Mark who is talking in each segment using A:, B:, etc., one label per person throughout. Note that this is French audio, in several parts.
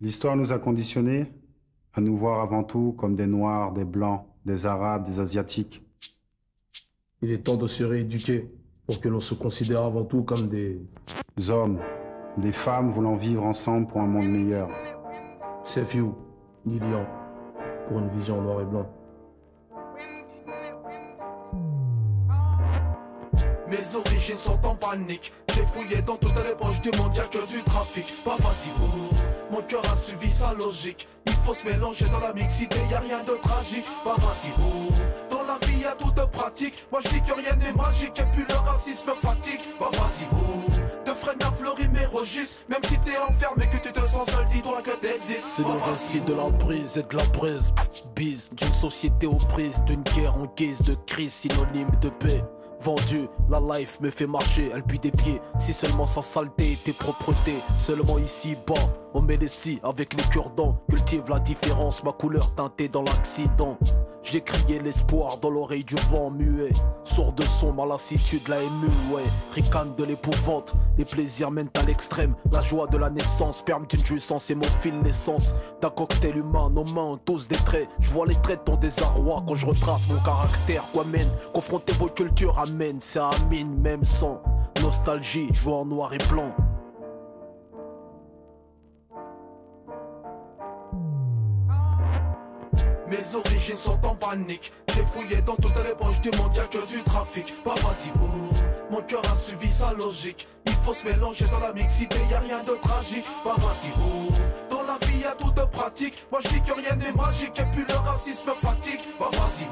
A: L'histoire nous a conditionnés à nous voir avant tout comme des Noirs, des Blancs, des Arabes, des Asiatiques.
B: Il est temps de se rééduquer pour que l'on se considère avant tout comme des
A: hommes, des femmes voulant vivre ensemble pour un monde meilleur.
B: Safe You, Lilian, pour une vision en noir et blanc.
C: Mes origines sont en panique. J'ai fouillé dans toutes les poches du monde, y'a que du trafic. Bah vas-y, mon cœur a suivi sa logique. Il faut se mélanger dans la mixité, y'a rien de tragique. Bah vas-y, dans la vie y'a tout de pratique. Moi je dis que rien n'est magique et puis le racisme fatigue. Bah vas-y, de freine à fleurir mes registres. Même si t'es enfermé, que tu te sens seul, dis-toi que t'existes.
D: C'est le récit de la brise et de la braise. Bise d'une société aux prises, d'une guerre en guise de crise, synonyme de paix. Vendu, la life me fait marcher, elle pue des pieds. Si seulement sa saleté était propreté, seulement ici bas, on met les scies avec les cure-dents. Cultive la différence, ma couleur teintée dans l'accident. J'ai crié l'espoir dans l'oreille du vent muet. Sourd de son, ma lassitude, la émue, ouais. Ricane de l'épouvante, les plaisirs mènent à l'extrême. La joie de la naissance, sperme d'une jouissance et mon fil l'essence d'un cocktail humain, nos mains, tous des traits. Je vois les traits de ton désarroi quand je retrace mon caractère. Quoi mène, confronter vos cultures amène, c'est amine, même sans nostalgie, je vois en noir et blanc.
C: Mes origines sont en panique. J'ai fouillé dans toutes les poches du monde, y'a que du trafic. Bah vas-y, mon cœur a suivi sa logique. Il faut se mélanger dans la mixité, y'a rien de tragique. Bah vas-y, dans la vie y'a tout de pratique. Moi je dis que rien n'est magique et puis le racisme fatigue. Bah vas-y,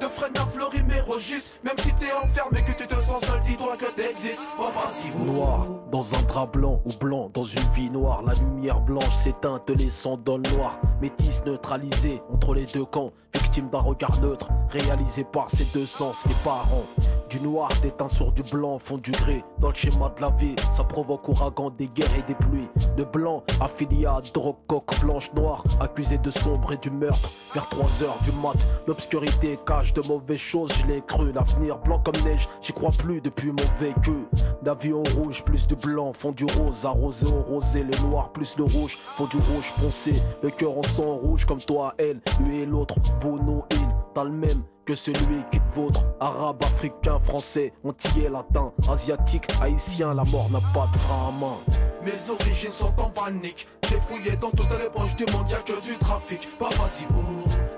C: de freine à fleurir mes registres. Même si t'es enfermé, que tu te sens seul, dis-toi que t'existes. Bah vas-y,
D: noir dans un drap blanc ou blanc dans une vie noire. La lumière blanche s'éteint, te laissant dans le noir. Métis neutralisé entre les deux camps, victime d'un regard neutre réalisé par ces deux sens. Les parents du noir déteints sur du blanc font du gré. Dans le schéma de la vie, ça provoque ouragan, des guerres et des pluies. Le blanc affilié à drogue, coque blanche, noire, accusé de sombre et du meurtre. Vers 3h du mat, l'obscurité cache de mauvaises choses, je l'ai cru. L'avenir blanc comme neige, j'y crois plus depuis mon vécu. La vie au rouge, plus du blanc, font du rose, arrosé au rosé. Les noirs plus le rouge, font du rouge foncé. Le cœur en sang rouge comme toi, elle, lui et l'autre, vous, nous, il. T'as le même que celui qui te vôtre. Arabe, africain, français, antillais, latin, asiatique, haïtien, la mort n'a pas de frein à main.
C: Mes origines sont en panique. J'ai fouillé dans toutes les poches du monde, y'a que du trafic. Bah vas-y,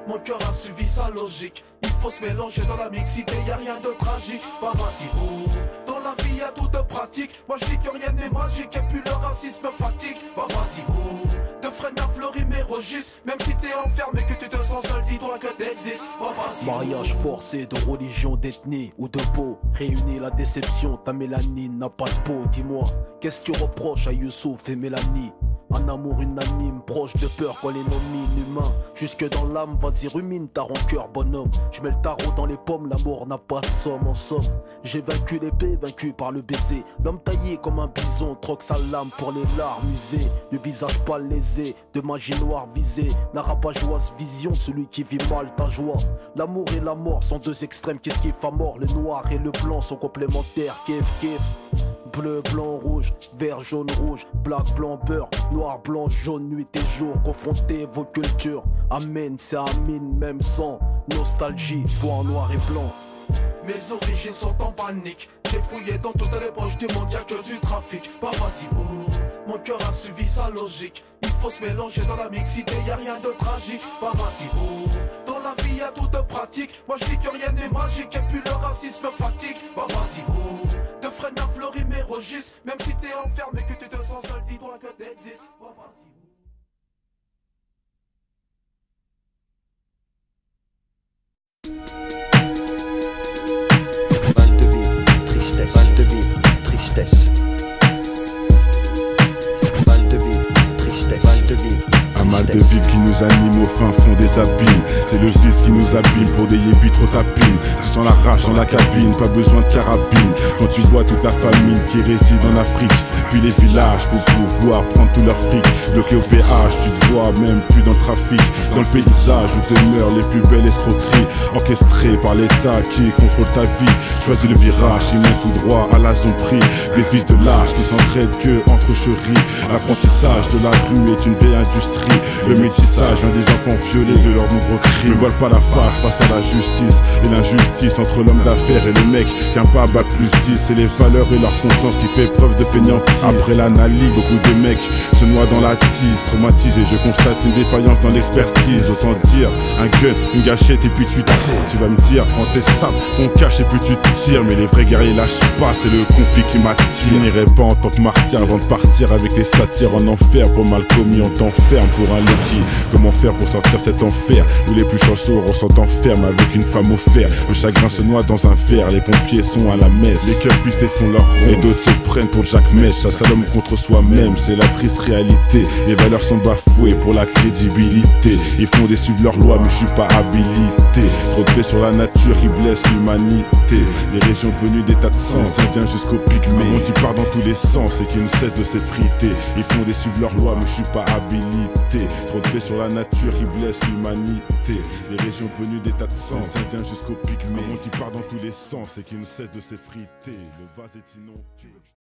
C: mon cœur a suivi sa logique. Il faut se mélanger dans la mixité, y'a rien de tragique. Bah vas-y, dans la vie y'a tout de pratique. Moi je dis que rien n'est magique et puis le racisme fatigue. Bah vas-y, de freine à fleurir mes registres. Même si t'es enfermé, que tu te sens seul, dis-toi que t'existes. Bah vas-y.
D: Mariage forcé de religion, d'ethnie ou de peau. Réunis la déception, ta mélanine n'a pas de peau. Dis-moi, qu'est-ce que tu reproches à Youssouf et Mélanie? Un amour unanime, proche de peur qu'on les nomine humains. Jusque dans l'âme, vas-y rumine ta rancœur bonhomme. Je mets le tarot dans les pommes, l'amour n'a pas de somme en somme. J'ai vaincu l'épée, vaincu par le baiser. L'homme taillé comme un bison, troque sa lame pour les larmes usées. Le visage pas lésé, de magie noire visée. La rabat-joie vision de celui qui vit mal ta joie. L'amour et la mort sont deux extrêmes qui esquivent à mort. Le noir et le blanc sont complémentaires, kiff kiff. Bleu, blanc, rouge, vert, jaune, rouge, black, blanc, beurre, noir, blanc, jaune, nuit et jour. Confrontez vos cultures, amen, c'est amine, même sans nostalgie, vois en noir et blanc.
C: Mes origines sont en panique. J'ai fouillé dans toutes les poches du monde, y'a que du trafic. Bah vas-y, mon cœur a suivi sa logique. Il faut se mélanger dans la mixité, y'a rien de tragique. Bah vas-y, dans la vie y'a tout de pratique. Moi je dis que rien n'est magique et puis le racisme fatigue. Bah vas-y, de freine à fleurir mes registres. Même si t'es enfermé, que tu te sens seul, dis-toi que t'existes. Bah vas-y.
E: Mal de vivre, tristesse. Mal de vivre, tristesse. Mal de vivre, tristesse. Mal de vivre.
F: mal de vivre qui nous anime au fin fond des abîmes. C'est le vice qui nous abîme pour des yébis trop tapines. Tu sens la rage dans la cabine, pas besoin de carabine. Quand tu vois toute la famille qui réside en Afrique, puis les villages pour pouvoir prendre tout leur fric. Bloqué au péage, tu te vois même plus dans le trafic. Dans le paysage où demeurent les plus belles escroqueries, orchestrées par l'État qui contrôle ta vie. Choisis le virage, ils montent tout droit à la zone prix. Des fils de lâches qui s'entraident que entre chéris. L'apprentissage de la rue est une vieille industrie. Le métissage vient des enfants violés de leurs nombreux crimes. Ne voile pas la face face à la justice et l'injustice entre l'homme d'affaires et le mec capable à plus 10. C'est les valeurs et leur conscience qui fait preuve de fainéantise. Après l'analyse, beaucoup de mecs se noient dans la tise. Traumatisé, je constate une défaillance dans l'expertise. Autant dire, un gun, une gâchette et puis tu tires. Tu vas me dire, prends tes sables, ton cache et puis tu tires. Mais les vrais guerriers lâchent pas, c'est le conflit qui m'attire. Je n'irai pas en tant que martyr avant de partir avec les satires en enfer. Pour mal commis, on t'enferme pour un Loki. Comment faire pour sortir cet enfer où les plus chanceux ressentent enferme avec une femme au fer. Le chagrin se noie dans un verre, les pompiers sont à la messe. Les cœurs pistés font leur rond et d'autres se prennent pour Jack Mesh. Ça l'homme contre soi-même, c'est la triste réalité. Les valeurs sont bafouées pour la crédibilité. Ils font des suivre leurs lois mais je suis pas habilité. Trop de faits sur la nature qui blessent l'humanité. Les régions devenues des tas de sang, indiens jusqu'au pygmée. Un monde qui part dans tous les sens et qui ne cesse de s'effriter. Ils font des suivre leurs lois mais je suis pas habilité. Trop de faits sur la nature qui blessent l'humanité. Les régions devenues des tas de sang, indiens jusqu'au pygmée. Un monde qui part dans tous les sens et qui ne cesse de s'effriter. Le vase est inondé.